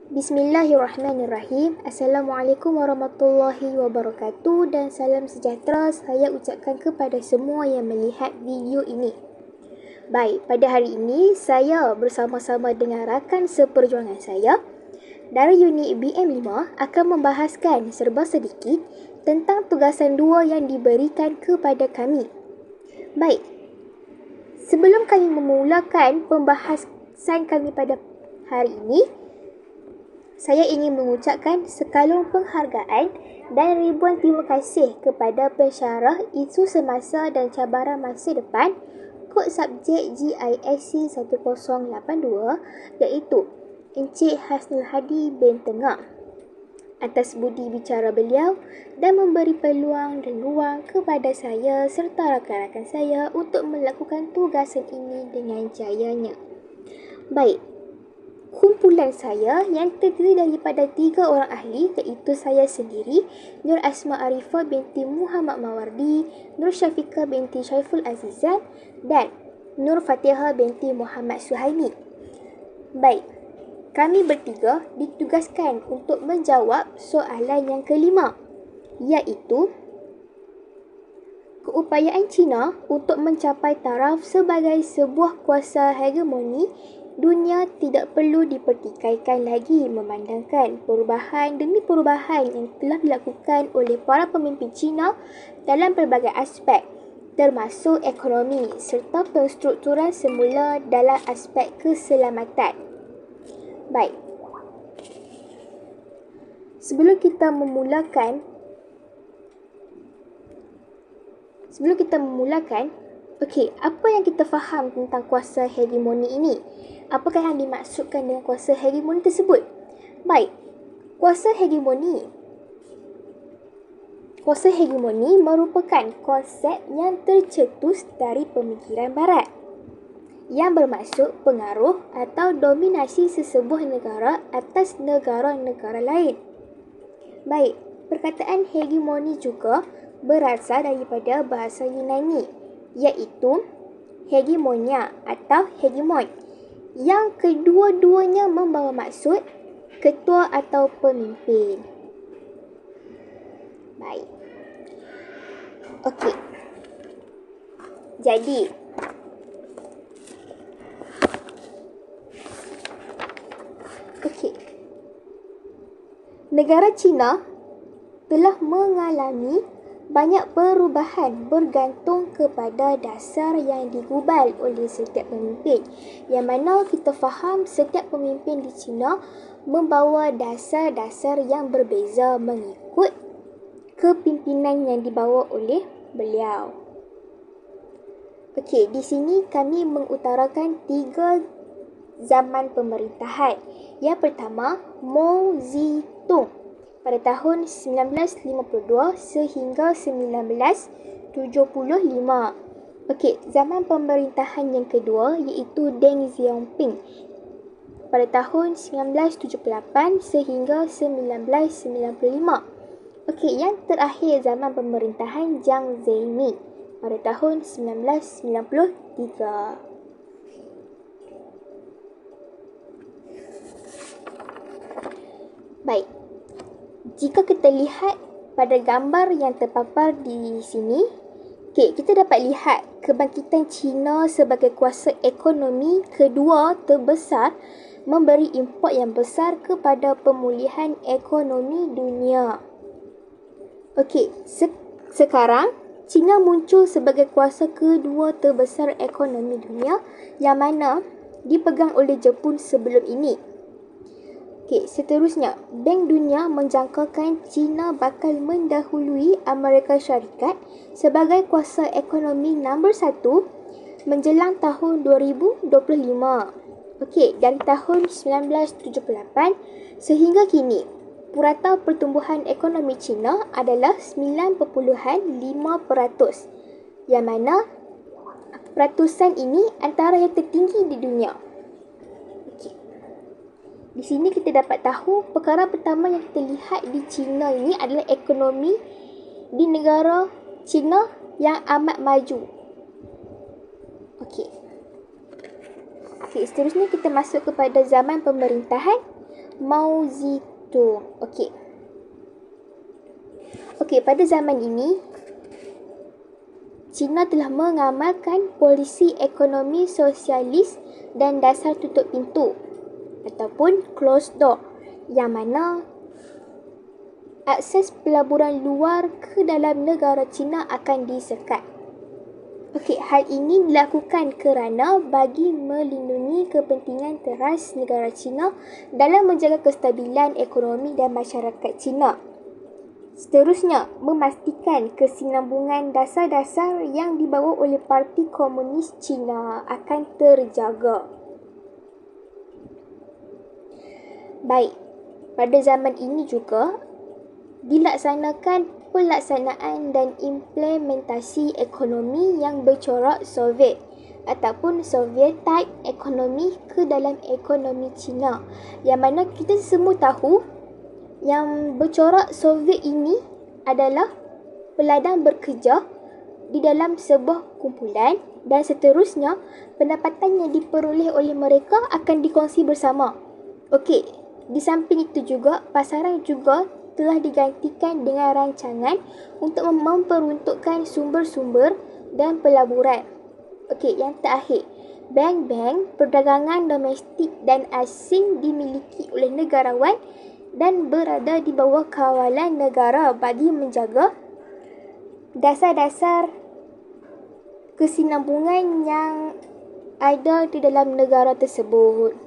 Bismillahirrahmanirrahim. Assalamualaikum warahmatullahi wabarakatuh dan salam sejahtera saya ucapkan kepada semua yang melihat video ini. Baik, pada hari ini saya bersama-sama dengan rakan seperjuangan saya dari unit BM5 akan membahaskan serba sedikit tentang tugasan 2 yang diberikan kepada kami. Baik, sebelum kami memulakan pembahasan kami pada hari ini, saya ingin mengucapkan sekalung penghargaan dan ribuan terima kasih kepada pensyarah isu semasa dan cabaran masa depan kod subjek GISC 1082 iaitu Encik Hasnul Hadi bin Tengah atas budi bicara beliau dan memberi peluang dan ruang kepada saya serta rakan-rakan saya untuk melakukan tugasan ini dengan jayanya. Baik, kumpulan saya yang terdiri daripada 3 orang ahli iaitu saya sendiri, Nur Asma Arifah binti Muhammad Mawardi, Nur Syafiqah binti Syaiful Azizan dan Nur Fatihah binti Muhammad Suhaimi. Baik, kami bertiga ditugaskan untuk menjawab soalan yang kelima iaitu keupayaan China untuk mencapai taraf sebagai sebuah kuasa hegemoni dunia tidak perlu dipertikaikan lagi memandangkan perubahan demi perubahan yang telah dilakukan oleh para pemimpin China dalam pelbagai aspek termasuk ekonomi serta penstrukturan semula dalam aspek keselamatan. Baik. Sebelum kita memulakan, okey, apa yang kita faham tentang kuasa hegemoni ini? Apakah yang dimaksudkan dengan kuasa hegemoni tersebut? Baik, kuasa hegemoni merupakan konsep yang tercetus dari pemikiran barat yang bermaksud pengaruh atau dominasi sesebuah negara atas negara-negara lain. Baik, perkataan hegemoni juga berasal daripada bahasa Yunani iaitu hegemonia atau hegemon yang kedua-duanya membawa maksud ketua atau pemimpin. Baik. Okey. Jadi, negara China telah mengalami banyak perubahan bergantung kepada dasar yang digubal oleh setiap pemimpin. Yang mana kita faham setiap pemimpin di China membawa dasar-dasar yang berbeza mengikut kepimpinan yang dibawa oleh beliau. Okey, di sini kami mengutarakan 3 zaman pemerintahan. Yang pertama, Mao Zedong pada tahun 1952 sehingga 1975. Okey, zaman pemerintahan yang kedua iaitu Deng Xiaoping pada tahun 1978 sehingga 1995. Okey, yang terakhir zaman pemerintahan Jiang Zemin pada tahun 1993. Baik. Jika kita lihat pada gambar yang terpapar di sini, kita dapat lihat kebangkitan China sebagai kuasa ekonomi kedua terbesar memberi import yang besar kepada pemulihan ekonomi dunia. Okey, sekarang China muncul sebagai kuasa kedua terbesar ekonomi dunia yang mana dipegang oleh Jepun sebelum ini. Okey, seterusnya, Bank Dunia menjangkakan China bakal mendahului Amerika Syarikat sebagai kuasa ekonomi nombor 1 menjelang tahun 2025. Okey, dari tahun 1978 sehingga kini, purata pertumbuhan ekonomi China adalah 9.5%, yang mana peratusan ini antara yang tertinggi di dunia. Di sini kita dapat tahu perkara pertama yang kita lihat di China ini adalah ekonomi di negara China yang amat maju. Okey, seterusnya kita masuk kepada zaman pemerintahan Mao Zedong. Okey, pada zaman ini China telah mengamalkan polisi ekonomi sosialis dan dasar tutup pintu ataupun closed door, yang mana akses pelaburan luar ke dalam negara China akan disekat. Hal ini dilakukan kerana bagi melindungi kepentingan teras negara China dalam menjaga kestabilan ekonomi dan masyarakat China. Seterusnya, memastikan kesinambungan dasar-dasar yang dibawa oleh Parti Komunis China akan terjaga. Baik, pada zaman ini juga dilaksanakan pelaksanaan dan implementasi ekonomi yang bercorak Soviet ataupun Soviet type ekonomi ke dalam ekonomi China, yang mana kita semua tahu yang bercorak Soviet ini adalah peladang bekerja di dalam sebuah kumpulan dan seterusnya pendapatan yang diperoleh oleh mereka akan dikongsi bersama. Di samping itu juga pasaran juga telah digantikan dengan rancangan untuk memperuntukkan sumber-sumber dan pelaburan. Yang terakhir, bank-bank perdagangan domestik dan asing dimiliki oleh negarawan dan berada di bawah kawalan negara bagi menjaga dasar-dasar kesinambungan yang ada di dalam negara tersebut.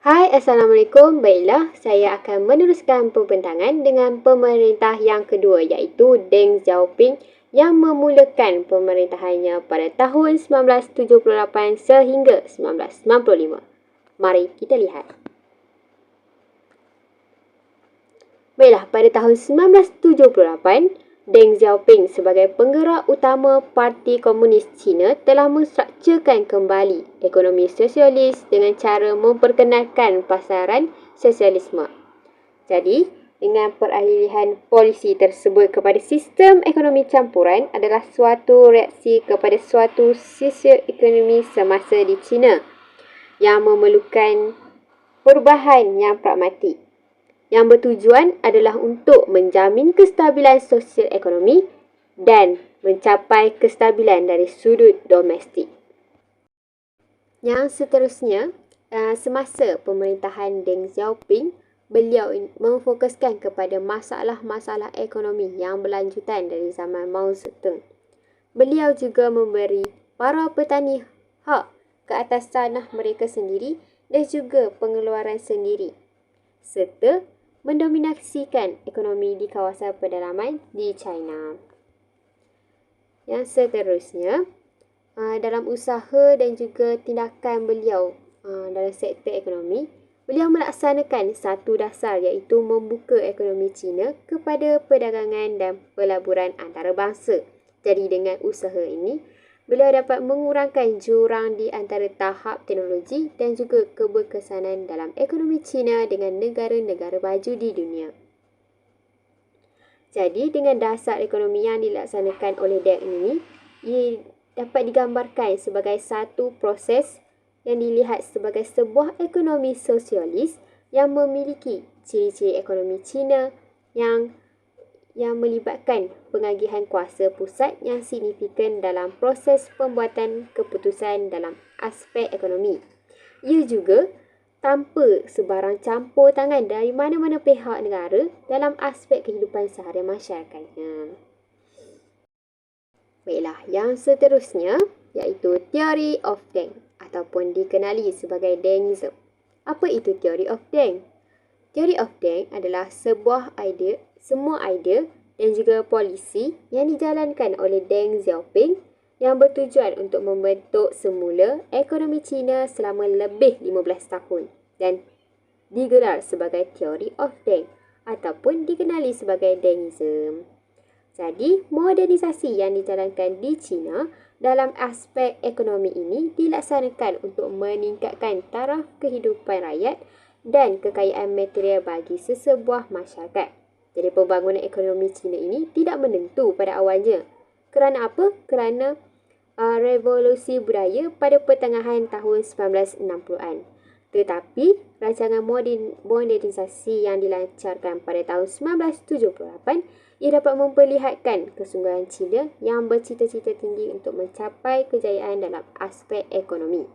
Hai, Assalamualaikum. Baiklah, saya akan meneruskan pembentangan dengan pemerintah yang kedua, iaitu Deng Xiaoping yang memulakan pemerintahannya pada tahun 1978 sehingga 1995. Mari kita lihat. Baiklah, pada tahun 1978, Deng Xiaoping sebagai penggerak utama Parti Komunis China telah menstrukturkan kembali ekonomi sosialis dengan cara memperkenalkan pasaran sosialisme. Jadi, dengan peralihan polisi tersebut kepada sistem ekonomi campuran adalah suatu reaksi kepada suatu sosioekonomi semasa di China yang memerlukan perubahan yang pragmatik, yang bertujuan adalah untuk menjamin kestabilan sosial ekonomi dan mencapai kestabilan dari sudut domestik. Yang seterusnya, semasa pemerintahan Deng Xiaoping, beliau memfokuskan kepada masalah-masalah ekonomi yang berlanjutan dari zaman Mao Zedong. Beliau juga memberi para petani hak ke atas tanah mereka sendiri dan juga pengeluaran sendiri, serta mendominasikan ekonomi di kawasan pedalaman di China. Yang seterusnya, dalam usaha dan juga tindakan beliau dalam sektor ekonomi, beliau melaksanakan satu dasar, iaitu membuka ekonomi China kepada perdagangan dan pelaburan antarabangsa. Jadi dengan usaha ini, beliau dapat mengurangkan jurang di antara tahap teknologi dan juga keberkesanan dalam ekonomi China dengan negara-negara maju di dunia. Jadi, dengan dasar ekonomi yang dilaksanakan oleh Deng ini, ia dapat digambarkan sebagai satu proses yang dilihat sebagai sebuah ekonomi sosialis yang memiliki ciri-ciri ekonomi China yang melibatkan pengagihan kuasa pusat yang signifikan dalam proses pembuatan keputusan dalam aspek ekonomi. Ia juga tanpa sebarang campur tangan dari mana-mana pihak negara dalam aspek kehidupan seharian masyarakatnya. Baiklah, yang seterusnya iaitu Theory of Deng ataupun dikenali sebagai Dengism. Apa itu Theory of Deng? Theory of Deng adalah semua idea dan juga polisi yang dijalankan oleh Deng Xiaoping yang bertujuan untuk membentuk semula ekonomi China selama lebih 15 tahun dan digelar sebagai Theory of Deng ataupun dikenali sebagai Dengism. Jadi, modernisasi yang dijalankan di China dalam aspek ekonomi ini dilaksanakan untuk meningkatkan taraf kehidupan rakyat dan kekayaan material bagi sesebuah masyarakat. Jadi, pembangunan ekonomi China ini tidak menentu pada awalnya. Kerana apa? Kerana revolusi budaya pada pertengahan tahun 1960-an. Tetapi, rancangan modernisasi yang dilancarkan pada tahun 1978 ia dapat memperlihatkan kesungguhan China yang bercita-cita tinggi untuk mencapai kejayaan dalam aspek ekonomi.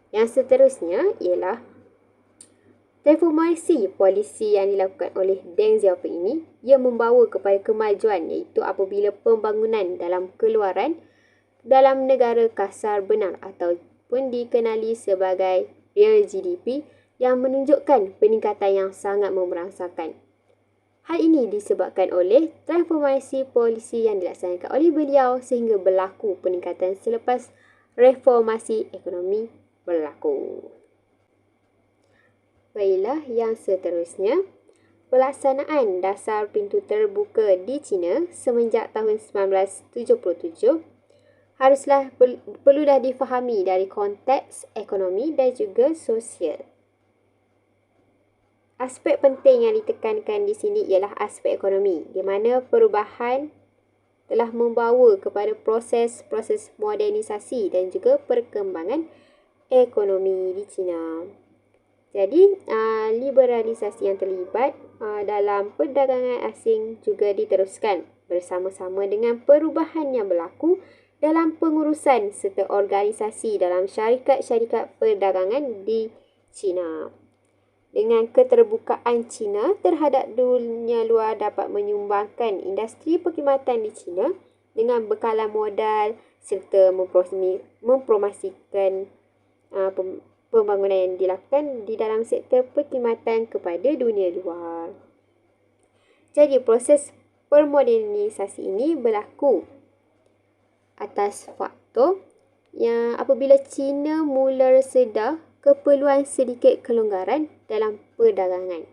Yang seterusnya ialah reformasi polisi yang dilakukan oleh Deng Xiaoping ini, ia membawa kepada kemajuan iaitu apabila pembangunan dalam keluaran dalam negara kasar benar ataupun dikenali sebagai real GDP yang menunjukkan peningkatan yang sangat memerangsangkan. Hal ini disebabkan oleh transformasi polisi yang dilaksanakan oleh beliau sehingga berlaku peningkatan selepas reformasi ekonomi berlaku. Baiklah, yang seterusnya, pelaksanaan dasar pintu terbuka di China semenjak tahun 1977 perlulah difahami dari konteks ekonomi dan juga sosial. Aspek penting yang ditekankan di sini ialah aspek ekonomi, di mana perubahan telah membawa kepada proses-proses modernisasi dan juga perkembangan ekonomi di China. Jadi, liberalisasi yang terlibat dalam perdagangan asing juga diteruskan bersama-sama dengan perubahan yang berlaku dalam pengurusan serta organisasi dalam syarikat-syarikat perdagangan di China. Dengan keterbukaan China terhadap dunia luar dapat menyumbangkan industri perkhidmatan di China dengan bekalan modal serta mempromosikan pembangunan yang dilakukan di dalam sektor perkhidmatan kepada dunia luar. Jadi proses permodernisasi ini berlaku atas faktor yang apabila China mula sedar keperluan sedikit kelonggaran dalam perdagangan.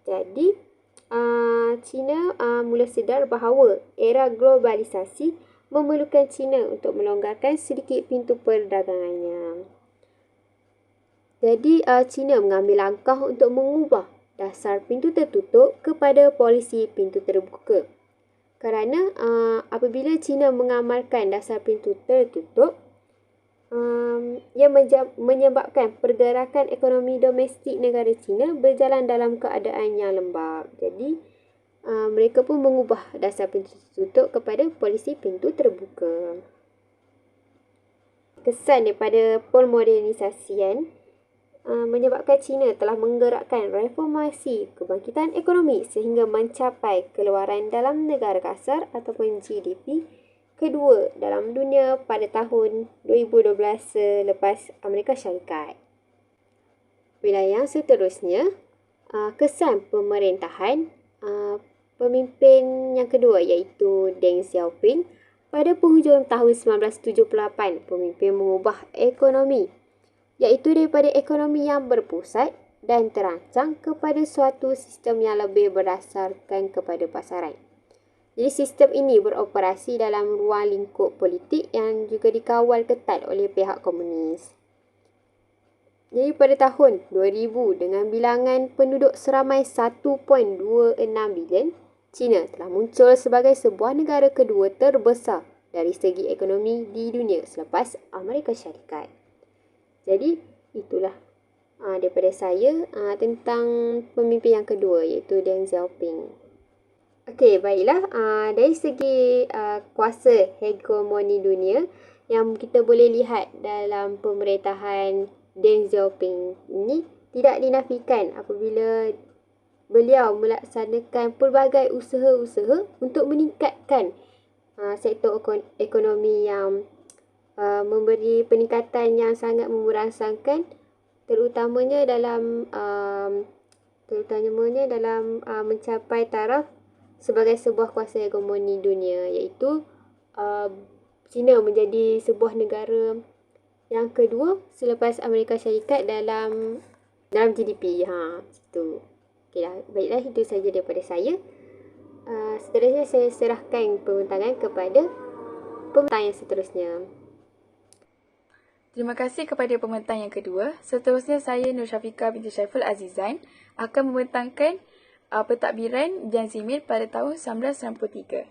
Jadi, China mula sedar bahawa era globalisasi memerlukan China untuk melonggarkan sedikit pintu perdagangannya. Jadi, China mengambil langkah untuk mengubah dasar pintu tertutup kepada polisi pintu terbuka. Kerana apabila China mengamalkan dasar pintu tertutup, ia menyebabkan pergerakan ekonomi domestik negara China berjalan dalam keadaan yang lembab. Jadi, mereka pun mengubah dasar pintu tertutup kepada polisi pintu terbuka. Kesan daripada permodernisasian menyebabkan China telah menggerakkan reformasi kebangkitan ekonomi sehingga mencapai keluaran dalam negara kasar ataupun GDP kedua dalam dunia pada tahun 2012 selepas Amerika Syarikat. Wilayah yang seterusnya, kesan pemerintahan pemimpin yang kedua iaitu Deng Xiaoping pada penghujung tahun 1978, pemimpin mengubah ekonomi iaitu daripada ekonomi yang berpusat dan terancang kepada suatu sistem yang lebih berdasarkan kepada pasaran. Jadi sistem ini beroperasi dalam ruang lingkup politik yang juga dikawal ketat oleh pihak komunis. Jadi pada tahun 2000 dengan bilangan penduduk seramai 1.26 bilion, China telah muncul sebagai sebuah negara kedua terbesar dari segi ekonomi di dunia selepas Amerika Syarikat. Jadi itulah daripada saya tentang pemimpin yang kedua iaitu Deng Xiaoping. Okey, baiklah. Dari segi kuasa hegemoni dunia yang kita boleh lihat dalam pemerintahan Deng Xiaoping ini tidak dinafikan apabila beliau melaksanakan pelbagai usaha-usaha untuk meningkatkan sektor ekonomi yang memberi peningkatan yang sangat memerangsangkan terutamanya dalam mencapai taraf sebagai sebuah kuasa hegemoni dunia iaitu China menjadi sebuah negara yang kedua selepas Amerika Syarikat dalam GDP. Itu. Okeylah, baiklah itu saja daripada saya. Seterusnya saya serahkan pembintangan kepada pembentang yang seterusnya. Terima kasih kepada pembentang yang kedua. Seterusnya saya Nur Syafiqah binti Syaiful Azizan akan membentangkan pentadbiran Jiang Zemin pada tahun 1993.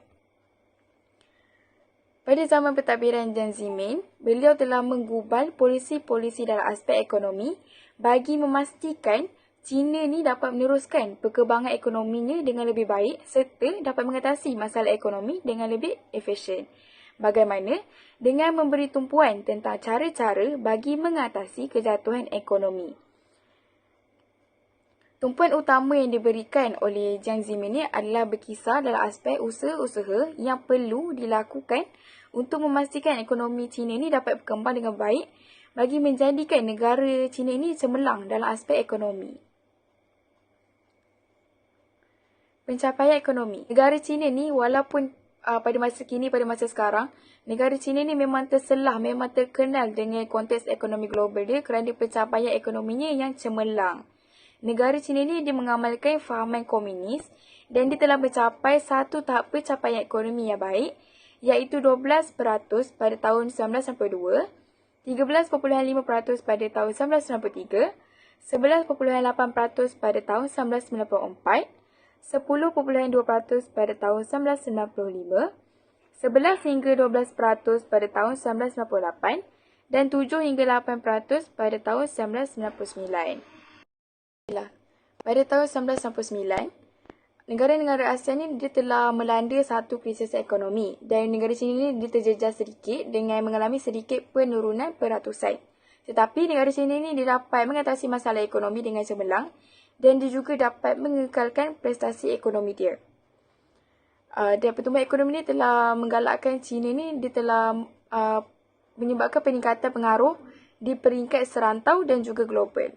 Pada zaman pentadbiran Jiang Zemin, beliau telah menggubal polisi-polisi dalam aspek ekonomi bagi memastikan China ni dapat meneruskan perkembangan ekonominya dengan lebih baik serta dapat mengatasi masalah ekonomi dengan lebih efisien. Bagaimana? Dengan memberi tumpuan tentang cara-cara bagi mengatasi kejatuhan ekonomi. Tumpuan utama yang diberikan oleh Jiang Zemin ini adalah berkisar dalam aspek usaha-usaha yang perlu dilakukan untuk memastikan ekonomi China ini dapat berkembang dengan baik bagi menjadikan negara China ini cemerlang dalam aspek ekonomi. Pencapaian ekonomi. Negara China ni walaupun pada masa kini, pada masa sekarang, negara China ni memang terselah, memang terkenal dengan konteks ekonomi global dia kerana pencapaian ekonominya yang cemerlang. Negara China ni dia mengamalkan fahaman komunis dan dia telah mencapai satu tahap pencapaian ekonomi yang baik iaitu 12% pada tahun 1992, 13.5% pada tahun 1993, 11.8% pada tahun 1994, 10.2% pada tahun 1995, 11 hingga 12% pada tahun 1998 dan 7 hingga 8% pada tahun 1999. Pada tahun 1999, negara-negara ASEAN ni dia telah melanda satu krisis ekonomi dan negara China ni dia terjejas sedikit dengan mengalami sedikit penurunan peratusan. Tetapi negara China ni dia dapat mengatasi masalah ekonomi dengan cemerlang dan dia juga dapat mengekalkan prestasi ekonomi dia. Dan pertumbuhan ekonomi ni telah menggalakkan China ni dia telah menyebabkan peningkatan pengaruh di peringkat serantau dan juga global.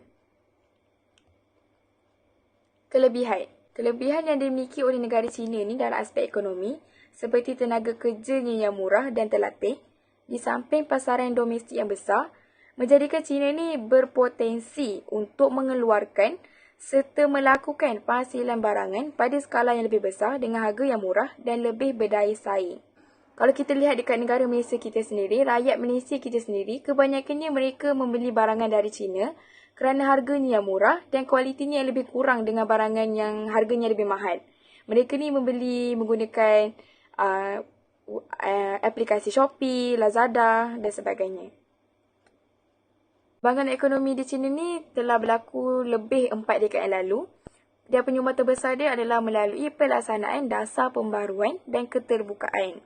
Kelebihan yang dimiliki oleh negara China ni dalam aspek ekonomi seperti tenaga kerjanya yang murah dan terlatih, di samping pasaran domestik yang besar, menjadikan China ni berpotensi untuk mengeluarkan serta melakukan penghasilan barangan pada skala yang lebih besar dengan harga yang murah dan lebih berdaya saing. Kalau kita lihat dekat negara Malaysia kita sendiri, rakyat Malaysia kita sendiri, kebanyakannya mereka membeli barangan dari China kerana harganya yang murah dan kualitinya yang lebih kurang dengan barangan yang harganya lebih mahal. Mereka ni membeli menggunakan aplikasi Shopee, Lazada dan sebagainya. Perkembangan ekonomi di China ni telah berlaku lebih 4 dekad yang lalu dan penyumbang terbesar dia adalah melalui pelaksanaan dasar pembaharuan dan keterbukaan.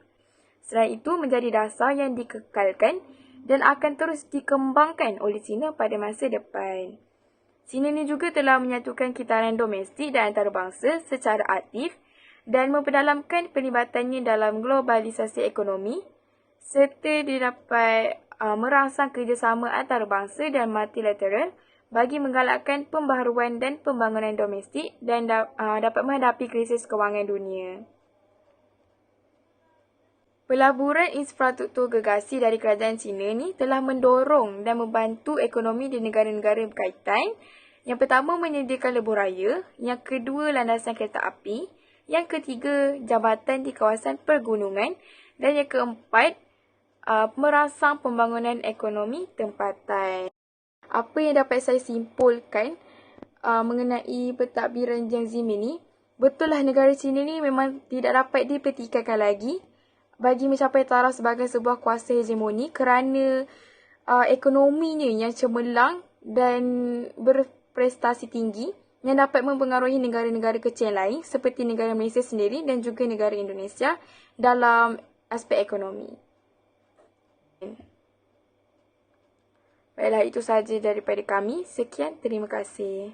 Selain itu menjadi dasar yang dikekalkan dan akan terus dikembangkan oleh China pada masa depan. China ni juga telah menyatukan kitaran domestik dan antarabangsa secara aktif dan memperdalamkan perlibatannya dalam globalisasi ekonomi serta dia dapat merangsang kerjasama antarabangsa dan multilateral bagi menggalakkan pembaharuan dan pembangunan domestik dan dapat menghadapi krisis kewangan dunia. Pelaburan infrastruktur gergasi dari kerajaan China ni telah mendorong dan membantu ekonomi di negara-negara berkaitan. Yang pertama menyediakan lebuh raya, yang kedua landasan kereta api, yang ketiga jambatan di kawasan pergunungan dan yang keempat merangsang pembangunan ekonomi tempatan. Apa yang dapat saya simpulkan mengenai pentadbiran Jiang Zemin ni, betullah negara China ni memang tidak dapat dipertikaikan lagi bagi mencapai taraf sebagai sebuah kuasa hegemoni kerana ekonominya yang cemerlang dan berprestasi tinggi yang dapat mempengaruhi negara-negara kecil lain seperti negara Malaysia sendiri dan juga negara Indonesia dalam aspek ekonomi. Baiklah, itu sahaja daripada kami. Sekian, terima kasih.